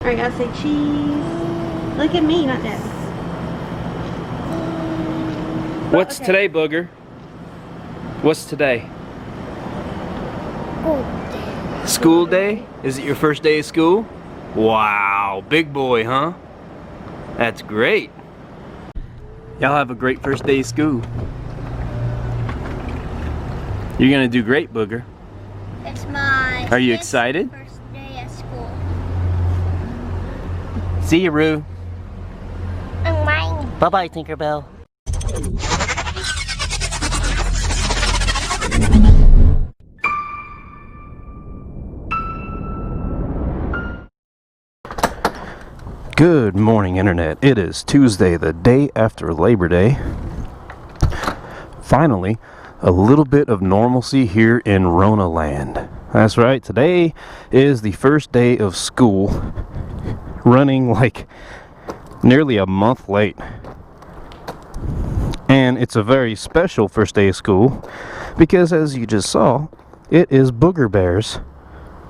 Alright, gotta say cheese. Look at me, not that. What's today, Booger? What's today? School day? Is it your first day of school? Wow, big boy, huh? That's great. Y'all have a great first day of school. You're gonna do great, Booger. It's my Are you excited? First day at school. See you, Roo. And mine. Bye-bye, Tinkerbell. Good morning, Internet. It is Tuesday, the day after Labor Day. Finally, a little bit of normalcy here in Rona land. That's right, today is the first day of school, running like nearly a month late. And it's a very special first day of school because, as you just saw, it is Booger Bear's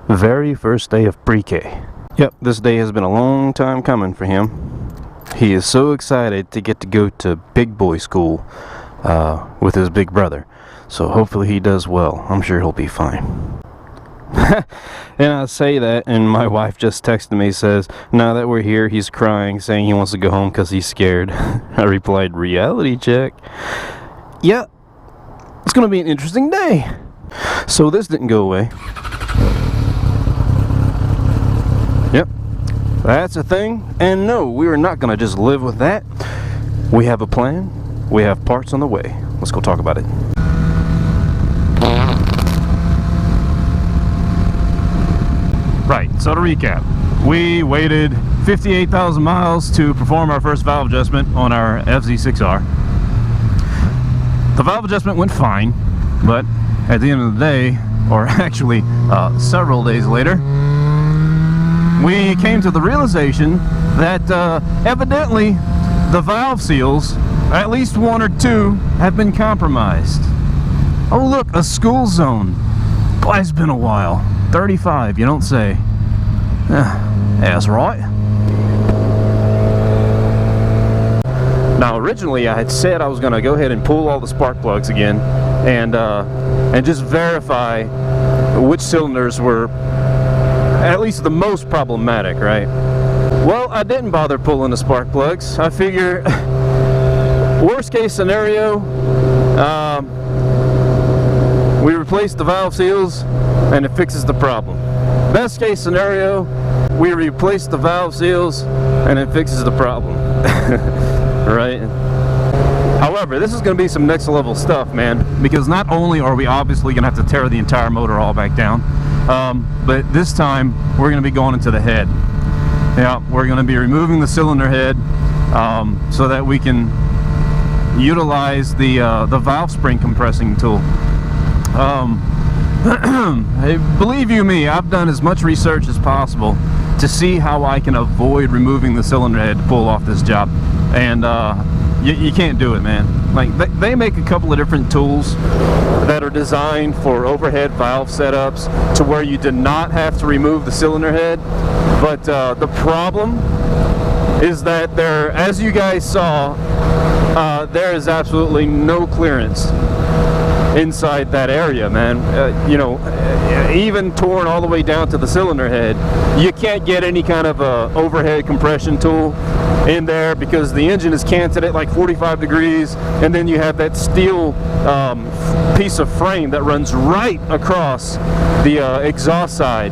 very first day of pre-K. Yep, this day has been a long time coming for him. He is so excited to get to go to big boy school with his big brother. So hopefully he does well. I'm sure he'll be fine. And I say that, and my wife just texted me, says, now that we're here, he's crying, saying he wants to go home because he's scared. I replied, reality check. Yeah, it's going to be an interesting day. So this didn't go away. Yep, that's a thing. And no, we are not going to just live with that. We have a plan. We have parts on the way. Let's go talk about it. Right, so to recap, we waited 58,000 miles to perform our first valve adjustment on our FZ6R. The valve adjustment went fine, but at the end of the day, or actually several days later, we came to the realization that evidently the valve seals, at least one or two, have been compromised. Oh look, a school zone. Boy, it's been a while. 35, you don't say. That's right. Now originally I had said I was going to go ahead and pull all the spark plugs again and just verify which cylinders were at least the most problematic, right? Well, I didn't bother pulling the spark plugs. I figure worst case scenario, we replace the valve seals and it fixes the problem. Best case scenario, we replace the valve seals and it fixes the problem. Right? However, this is going to be some next level stuff, man, because not only are we obviously going to have to tear the entire motor all back down, but this time we're going to be going into the head. Yeah, we're going to be removing the cylinder head so that we can utilize the valve spring compressing tool. Believe you me, I've done as much research as possible to see how I can avoid removing the cylinder head to pull off this job, and you can't do it, man. Like they make a couple of different tools that are designed for overhead valve setups to where you do not have to remove the cylinder head, but the problem is that there, as you guys saw, there is absolutely no clearance inside that area, man. You know, even torn all the way down to the cylinder head, you can't get any kind of overhead compression tool in there because the engine is canted at like 45 degrees, and then you have that steel piece of frame that runs right across the exhaust side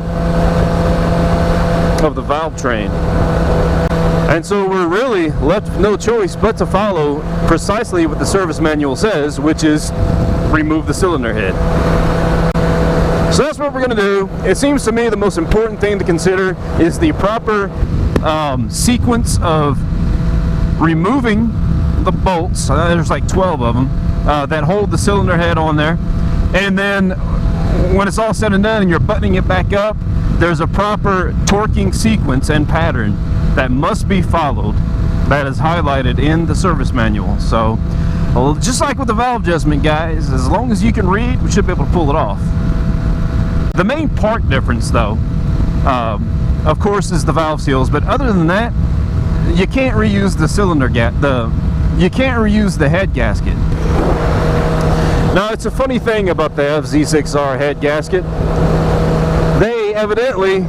of the valve train. And so we're really left with no choice but to follow precisely what the service manual says, which is remove the cylinder head. So that's what we're going to do. It seems to me the most important thing to consider is the proper sequence of removing the bolts. There's like 12 of them that hold the cylinder head on there. And then when it's all said and done and you're buttoning it back up, there's a proper torquing sequence and pattern that must be followed that is highlighted in the service manual. So, well, just like with the valve adjustment, guys, as long as you can read, we should be able to pull it off. The main part difference, though, of course, is the valve seals. But other than that, you can't reuse the cylinder you can't reuse the head gasket. Now, it's a funny thing about the FZ6R head gasket. They evidently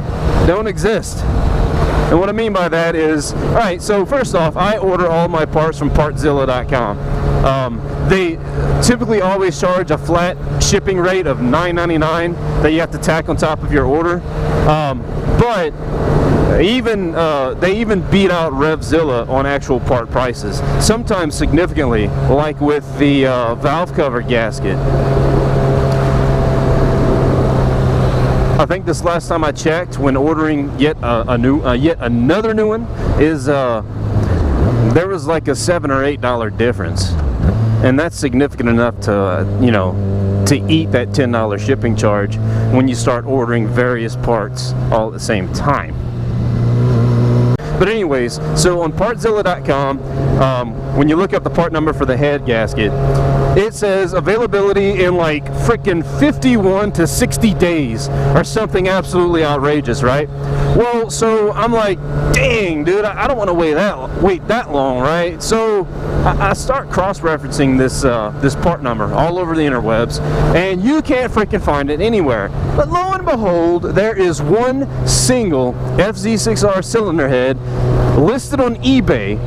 don't exist. And what I mean by that is, alright, so first off, I order all my parts from partzilla.com. They typically always charge a flat shipping rate of $9.99 that you have to tack on top of your order. But they even beat out RevZilla on actual part prices, sometimes significantly, like with the valve cover gasket. I think this last time I checked, when ordering yet another new one, is there was like a $7 or $8 difference, and that's significant enough to to eat that $10 shipping charge when you start ordering various parts all at the same time. But anyways, so on partzilla.com, when you look up the part number for the head gasket, it says availability in like frickin' 51 to 60 days or something absolutely outrageous, right? Well, so I'm like, dang, dude, I don't want to wait that long, right? So I start cross-referencing this part number all over the interwebs, and you can't frickin' find it anywhere. But lo and behold, there is one single FZ6R cylinder head listed on eBay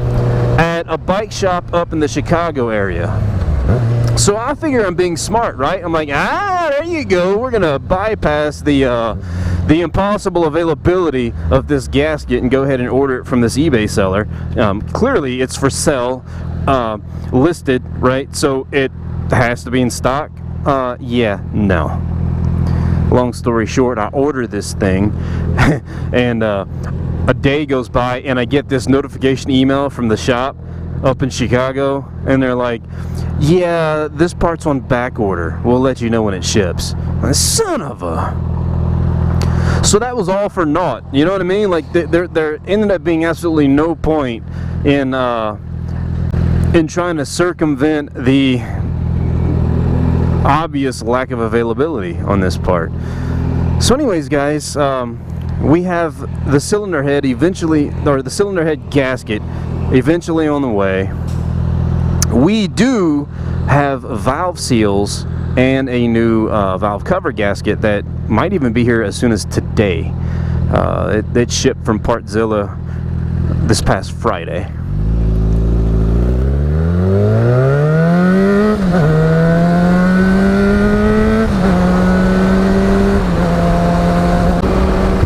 at a bike shop up in the Chicago area. So I figure I'm being smart, right? I'm like, there you go. We're gonna bypass the impossible availability of this gasket and go ahead and order it from this eBay seller. Clearly, it's for sale, listed, right? So it has to be in stock. Yeah, no. Long story short, I order this thing, and a day goes by, and I get this notification email from the shop up in Chicago, and they're like, yeah, this part's on back order. We'll let you know when it ships. Son of a... So that was all for naught. You know what I mean? Like, there ended up being absolutely no point in trying to circumvent the obvious lack of availability on this part. So anyways, guys, we have the cylinder head the cylinder head gasket eventually on the way. We do have valve seals and a new valve cover gasket that might even be here as soon as today. It shipped from Partzilla this past Friday.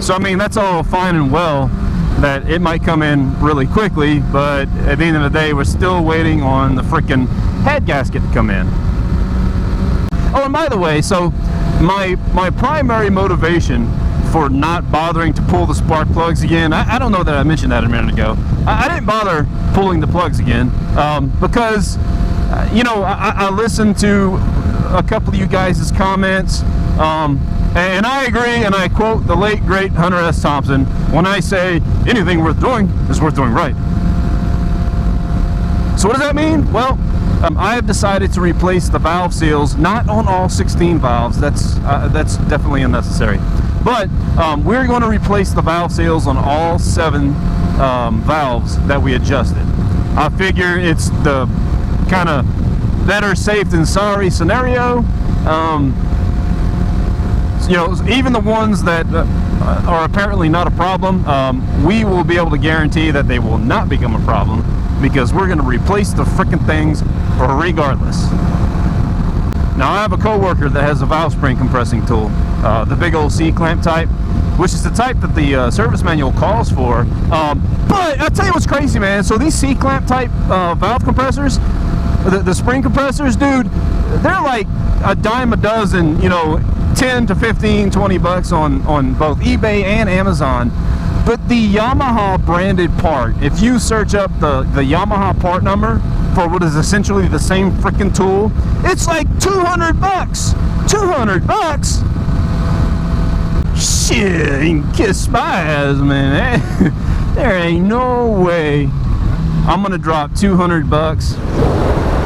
So I mean, that's all fine and well that it might come in really quickly, but at the end of the day, we're still waiting on the frickin' head gasket to come in. Oh, and by the way, so my primary motivation for not bothering to pull the spark plugs again, I don't know that I mentioned that a minute ago. I didn't bother pulling the plugs again because I listened to a couple of you guys' comments, and I agree, and I quote the late great Hunter S. Thompson when I say anything worth doing is worth doing right. So what does that mean? Well, I have decided to replace the valve seals, not on all 16 valves. That's definitely unnecessary. But we're going to replace the valve seals on all 7 valves that we adjusted. I figure it's the kind of better safe than sorry scenario. Even the ones that are apparently not a problem, we will be able to guarantee that they will not become a problem, because we're going to replace the frickin' things regardless. Now, I have a coworker that has a valve spring compressing tool, the big old C-clamp type, which is the type that the service manual calls for. But I'll tell you what's crazy, man. So these C-clamp type valve compressors, the spring compressors, dude, they're like a dime a dozen, 10 to 15, 20 bucks on both eBay and Amazon. But the Yamaha branded part, if you search up the Yamaha part number for what is essentially the same freaking tool, it's like 200 bucks. 200 bucks? Shit, you can kiss my ass, man. There ain't no way I'm gonna drop 200 bucks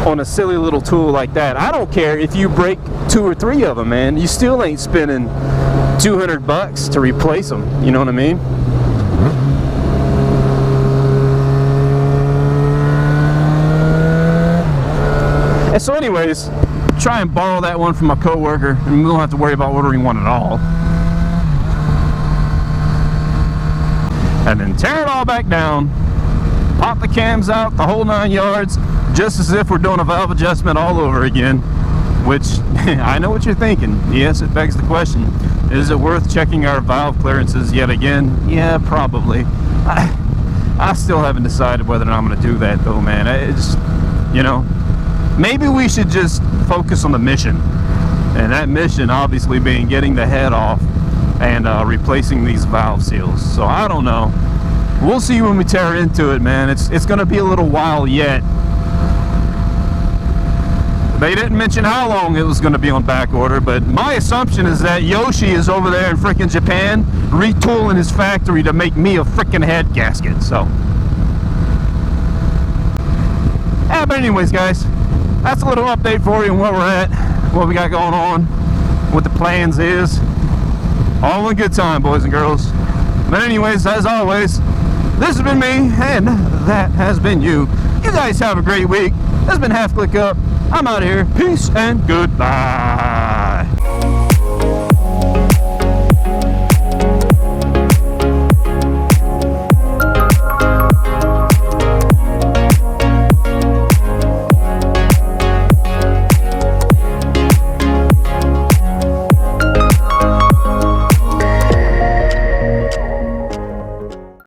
on a silly little tool like that. I don't care if you break 2 or 3 of them, man. You still ain't spending 200 bucks to replace them. You know what I mean? so anyways, try and borrow that one from my coworker, and we don't have to worry about ordering one at all. And then tear it all back down, pop the cams out, the whole 9 yards, just as if we're doing a valve adjustment all over again. Which, I know what you're thinking. Yes, it begs the question, is it worth checking our valve clearances yet again? Yeah, probably. I still haven't decided whether or not I'm going to do that though, man. It's, you know, maybe we should just focus on the mission. And that mission obviously being getting the head off and replacing these valve seals. So I don't know. We'll see when we tear into it, man. It's going to be a little while yet. They didn't mention how long it was going to be on back order, but my assumption is that Yoshi is over there in frickin' Japan retooling his factory to make me a frickin' head gasket. So yeah, but anyways, guys, that's a little update for you on where we're at, what we got going on, what the plans is. All in good time, boys and girls. But anyways, as always, this has been me, and that has been you. You guys have a great week. This has been Half Click Up. I'm out of here. Peace and goodbye.